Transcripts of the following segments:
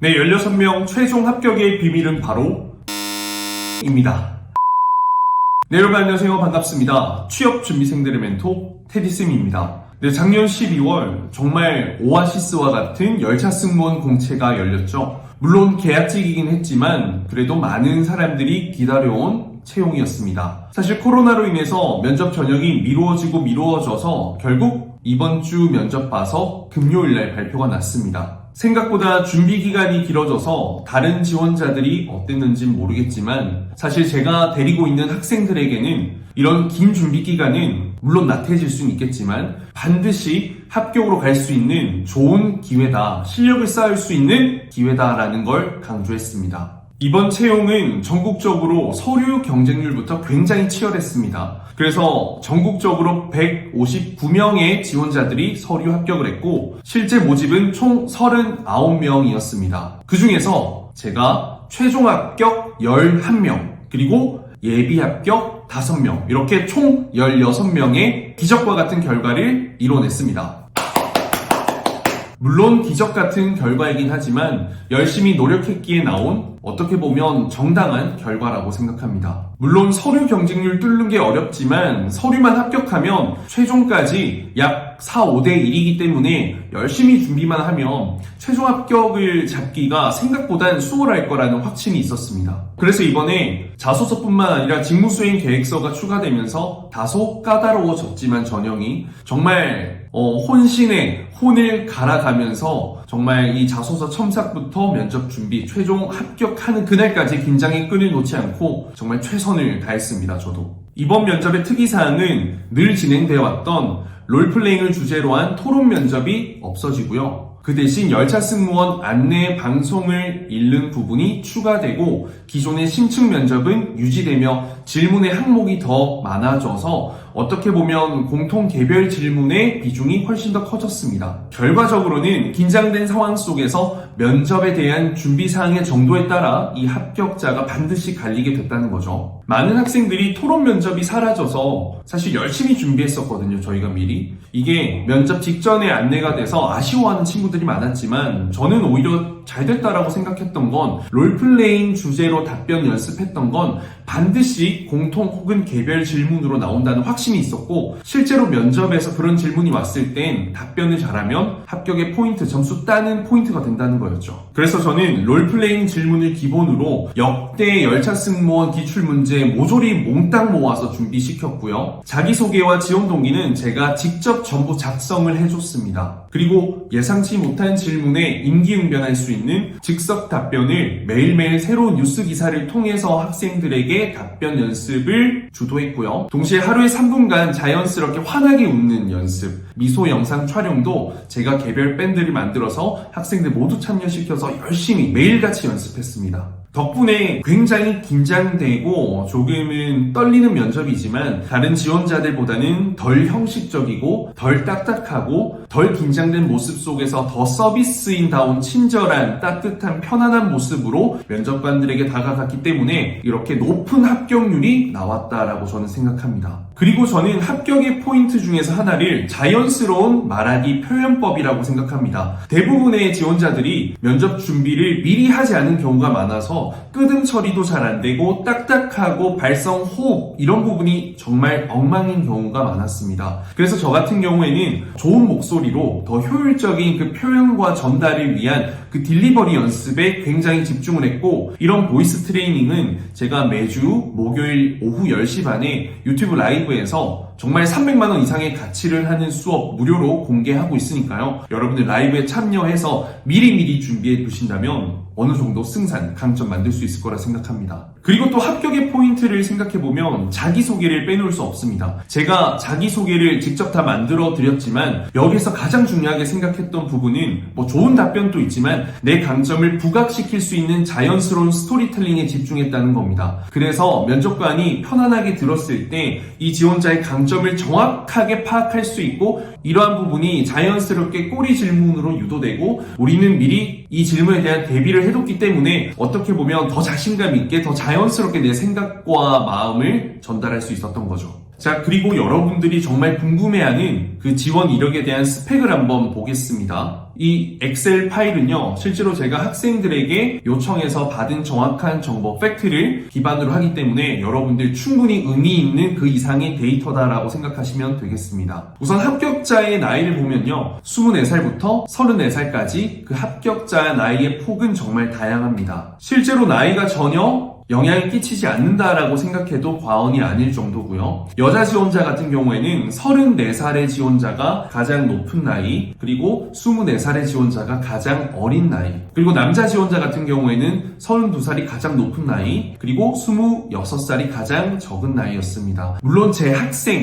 네, 16명 최종 합격의 비밀은 바로 입니다. 네, 여러분 안녕하세요. 반갑습니다. 취업준비생들의 멘토 테디쌤입니다. 네, 작년 12월 정말 오아시스와 같은 열차 승무원 공채가 열렸죠. 물론 계약직이긴 했지만 그래도 많은 사람들이 기다려온 채용이었습니다. 사실 코로나로 인해서 면접 전형이 미루어져서 결국 이번 주 면접 봐서 금요일날 발표가 났습니다. 생각보다 준비 기간이 길어져서 다른 지원자들이 어땠는지는 모르겠지만 사실 제가 데리고 있는 학생들에게는 이런 긴 준비 기간은 물론 나태해질 수는 있겠지만 반드시 합격으로 갈 수 있는 좋은 기회다, 실력을 쌓을 수 있는 기회다라는 걸 강조했습니다. 이번 채용은 전국적으로 서류 경쟁률부터 굉장히 치열했습니다. 그래서 전국적으로 159명의 지원자들이 서류 합격을 했고 실제 모집은 총 39명이었습니다. 그 중에서 제가 최종 합격 11명 그리고 예비 합격 5명 이렇게 총 16명의 기적과 같은 결과를 이뤄냈습니다. 물론 기적 같은 결과이긴 하지만 열심히 노력했기에 나온 어떻게 보면 정당한 결과라고 생각합니다. 물론 서류 경쟁률 뚫는 게 어렵지만 서류만 합격하면 최종까지 약 4, 5대 1이기 때문에 열심히 준비만 하면 최종 합격을 잡기가 생각보단 수월할 거라는 확신이 있었습니다. 그래서 이번에 자소서뿐만 아니라 직무수행 계획서가 추가되면서 다소 까다로워졌지만 전형이 정말 혼신의 혼을 갈아가면서 정말 이 자소서 첨삭부터 면접 준비, 최종 합격하는 그날까지 긴장이 끈을 놓지 않고 정말 최선을 다했습니다. 저도. 이번 면접의 특이사항은 늘 진행되어 왔던 롤플레잉을 주제로 한 토론 면접이 없어지고요. 그 대신 열차 승무원 안내 방송을 잃는 부분이 추가되고 기존의 심층 면접은 유지되며 질문의 항목이 더 많아져서 어떻게 보면 공통 개별 질문의 비중이 훨씬 더 커졌습니다. 결과적으로는 긴장된 상황 속에서 면접에 대한 준비 사항의 정도에 따라 이 합격자가 반드시 갈리게 됐다는 거죠. 많은 학생들이 토론 면접이 사라져서 사실 열심히 준비했었거든요. 저희가 미리. 이게 면접 직전에 안내가 돼서 아쉬워하는 친구들이 많았지만 저는 오히려 잘 됐다라고 생각했던 건 롤플레잉 주제로 답변 연습했던 건 반드시 공통 혹은 개별 질문으로 나온다는 확신이 있었고 실제로 면접에서 그런 질문이 왔을 땐 답변을 잘하면 합격의 포인트, 점수 따는 포인트가 된다는 거였죠. 그래서 저는 롤플레잉 질문을 기본으로 역대 열차 승무원 기출문제 모조리 몽땅 모아서 준비시켰고요. 자기소개와 지원 동기는 제가 직접 전부 작성을 해줬습니다. 그리고 예상치 못한 질문에 임기응변할 수 있는 즉석 답변을 매일매일 새로운 뉴스 기사를 통해서 학생들에게 답변 연습을 주도했고요. 동시에 하루에 3분간 자연스럽게 환하게 웃는 연습, 미소 영상 촬영도 제가 개별 밴드를 만들어서 학생들 모두 참여시켜서 열심히 매일같이 연습했습니다. 덕분에 굉장히 긴장되고 조금은 떨리는 면접이지만 다른 지원자들보다는 덜 형식적이고 덜 딱딱하고 덜 긴장된 모습 속에서 더 서비스인다운 친절한 따뜻한 편안한 모습으로 면접관들에게 다가갔기 때문에 이렇게 높은 합격률이 나왔다라고 저는 생각합니다. 그리고 저는 합격의 포인트 중에서 하나를 자연스러운 말하기 표현법이라고 생각합니다. 대부분의 지원자들이 면접 준비를 미리 하지 않은 경우가 많아서 끄듬 처리도 잘 안 되고 딱딱하고 발성, 호흡 이런 부분이 정말 엉망인 경우가 많았습니다. 그래서 저 같은 경우에는 좋은 목소리로 더 효율적인 그 표현과 전달을 위한 그 딜리버리 연습에 굉장히 집중을 했고 이런 보이스 트레이닝은 제가 매주 목요일 오후 10시 반에 유튜브 라이브에서 정말 300만 원 이상의 가치를 하는 수업 무료로 공개하고 있으니까요. 여러분들 라이브에 참여해서 미리미리 준비해 두신다면 어느 정도 승산, 강점 만들 수 있을 거라 생각합니다. 그리고 또 합격의 포인트를 생각해보면 자기소개를 빼놓을 수 없습니다. 제가 자기소개를 직접 다 만들어 드렸지만 여기서 가장 중요하게 생각했던 부분은 뭐 좋은 답변도 있지만 내 강점을 부각시킬 수 있는 자연스러운 스토리텔링에 집중했다는 겁니다. 그래서 면접관이 편안하게 들었을 때 이 지원자의 강점을 정확하게 파악할 수 있고 이러한 부분이 자연스럽게 꼬리 질문으로 유도되고 우리는 미리 이 질문에 대한 대비를 해뒀기 때문에 어떻게 보면 더 자신감 있게 더 자연스럽게 내 생각과 마음을 전달할 수 있었던 거죠. 자, 그리고 여러분들이 정말 궁금해하는 그 지원 이력에 대한 스펙을 한번 보겠습니다. 이 엑셀 파일은요, 실제로 제가 학생들에게 요청해서 받은 정확한 정보, 팩트를 기반으로 하기 때문에 여러분들 충분히 의미 있는 그 이상의 데이터다라고 생각하시면 되겠습니다. 우선 합격자의 나이를 보면요, 24살부터 34살까지 그 합격자 나이의 폭은 정말 다양합니다. 실제로 나이가 전혀 영향을 끼치지 않는다라고 생각해도 과언이 아닐 정도고요. 여자 지원자 같은 경우에는 34살의 지원자가 가장 높은 나이, 그리고 24살의 지원자가 가장 어린 나이, 그리고 남자 지원자 같은 경우에는 32살이 가장 높은 나이, 그리고 26살이 가장 적은 나이였습니다. 물론 제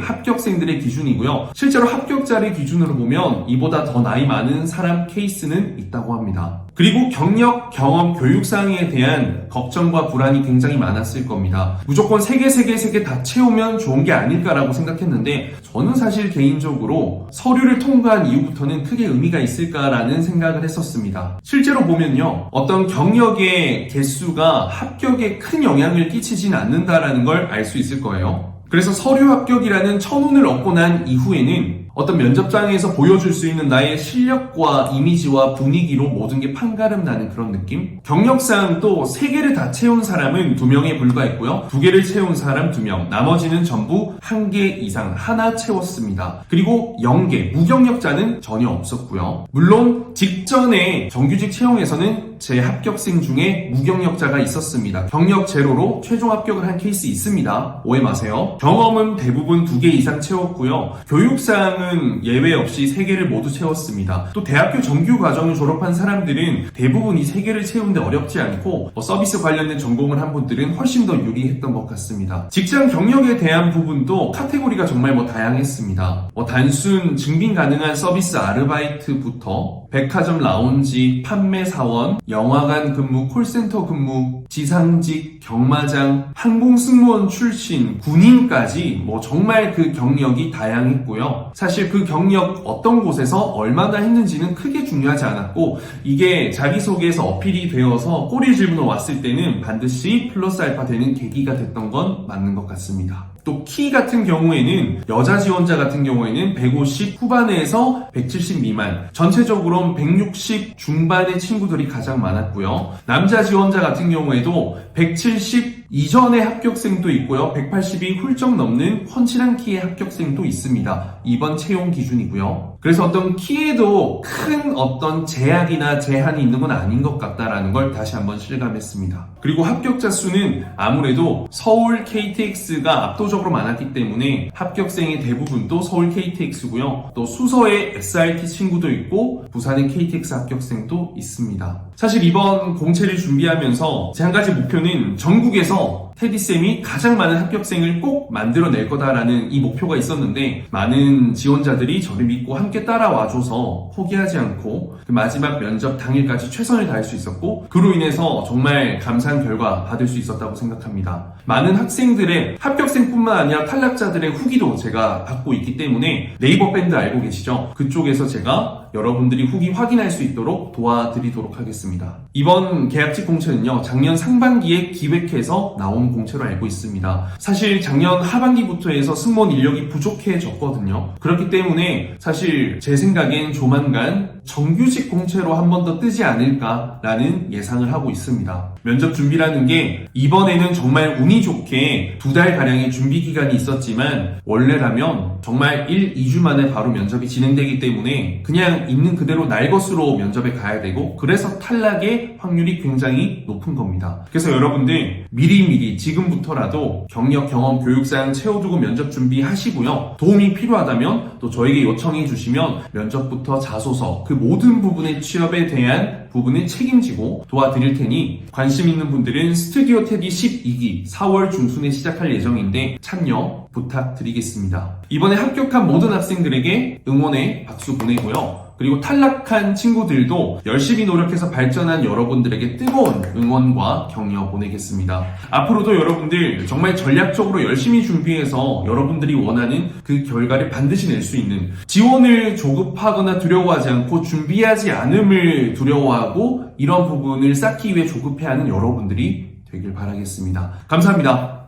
합격생들의 기준이고요. 실제로 합격자를 기준으로 보면 이보다 더 나이 많은 사람 케이스는 있다고 합니다. 그리고 경력, 경험, 교육상에 대한 걱정과 불안이 굉장히 많았을 겁니다. 무조건 3개 다 채우면 좋은 게 아닐까라고 생각했는데 저는 사실 개인적으로 서류를 통과한 이후부터는 크게 의미가 있을까라는 생각을 했었습니다. 실제로 보면요, 어떤 경력의 개수가 합격에 큰 영향을 끼치진 않는다라는 걸 알 수 있을 거예요. 그래서 서류 합격이라는 천운을 얻고 난 이후에는 어떤 면접장에서 보여줄 수 있는 나의 실력과 이미지와 분위기로 모든 게 판가름 나는 그런 느낌? 경력상 또 3개를 다 채운 사람은 2명에 불과했고요. 2개를 채운 사람 2명, 나머지는 전부 1개 이상 하나 채웠습니다. 그리고 0개, 무경력자는 전혀 없었고요. 물론 직전에 정규직 채용에서는 제 합격생 중에 무경력자가 있었습니다. 경력 제로로 최종 합격을 한 케이스 있습니다. 오해 마세요. 경험은 대부분 2개 이상 채웠고요. 교육상 예외 없이 3개를 모두 채웠습니다. 또 대학교 정규 과정을 졸업한 사람들은 대부분 이 3개를 채우는데 어렵지 않고 서비스 관련된 전공을 한 분들은 훨씬 더 유리했던 것 같습니다. 직장 경력에 대한 부분도 카테고리가 정말 다양했습니다. 단순 증빙 가능한 서비스 아르바이트부터 백화점 라운지, 판매 사원, 영화관 근무, 콜센터 근무, 지상직, 경마장, 항공 승무원 출신, 군인까지 정말 그 경력이 다양했고요. 사실 그 경력 어떤 곳에서 얼마나 했는지는 크게 중요하지 않았고 이게 자기소개에서 어필이 되어서 꼬리 질문으로 왔을 때는 반드시 플러스 알파 되는 계기가 됐던 건 맞는 것 같습니다. 또 키 같은 경우에는 여자 지원자 같은 경우에는 150 후반에서 170 미만, 전체적으로는 160 중반의 친구들이 가장 많았고요. 남자 지원자 같은 경우에도 170 이전의 합격생도 있고요. 180이 훌쩍 넘는 훤칠한 키의 합격생도 있습니다. 이번 채용 기준이고요. 그래서 어떤 키에도 큰 어떤 제약이나 제한이 있는 건 아닌 것 같다라는 걸 다시 한번 실감했습니다. 그리고 합격자 수는 아무래도 서울 KTX가 압도적으로 많았기 때문에 합격생의 대부분도 서울 KTX고요. 또 수서에 SRT 친구도 있고 부산의 KTX 합격생도 있습니다. 사실 이번 공채를 준비하면서 제 한 가지 목표는 전국에서 테디쌤이 가장 많은 합격생을 꼭 만들어낼 거다라는 이 목표가 있었는데 많은 지원자들이 저를 믿고 함께 따라와줘서 포기하지 않고 그 마지막 면접 당일까지 최선을 다할 수 있었고 그로 인해서 정말 감사한 결과 받을 수 있었다고 생각합니다. 많은 학생들의 합격생뿐만 아니라 탈락자들의 후기도 제가 받고 있기 때문에 네이버 밴드 알고 계시죠? 그쪽에서 제가 여러분들이 후기 확인할 수 있도록 도와드리도록 하겠습니다. 이번 계약직 공채는요, 작년 상반기에 기획해서 나온 공채로 알고 있습니다. 사실 작년 하반기부터 해서 승무원 인력이 부족해졌거든요. 그렇기 때문에 사실 제 생각엔 조만간 정규직 공채로 한 번 더 뜨지 않을까라는 예상을 하고 있습니다. 면접 준비라는 게 이번에는 정말 운이 좋게 2달가량의 준비 기간이 있었지만 원래라면 정말 1, 2주 만에 바로 면접이 진행되기 때문에 그냥 있는 그대로 날 것으로 면접에 가야 되고 그래서 탈락의 확률이 굉장히 높은 겁니다. 그래서 여러분들 미리미리 지금부터라도 경력, 경험, 교육상 채워두고 면접 준비하시고요. 도움이 필요하다면 또 저에게 요청해 주시면 면접부터 자소서 그 모든 부분의 취업에 대한 부분을 책임지고 도와드릴 테니 관심 있는 분들은 스튜디오 테디 12기 4월 중순에 시작할 예정인데 참여 부탁드리겠습니다. 이번에 합격한 모든 학생들에게 응원의 박수 보내고요. 그리고 탈락한 친구들도 열심히 노력해서 발전한 여러분들에게 뜨거운 응원과 격려 보내겠습니다. 앞으로도 여러분들 정말 전략적으로 열심히 준비해서 여러분들이 원하는 그 결과를 반드시 낼 수 있는 지원을 조급하거나 두려워하지 않고 준비하지 않음을 두려워하고 이런 부분을 쌓기 위해 조급해하는 여러분들이 되길 바라겠습니다. 감사합니다.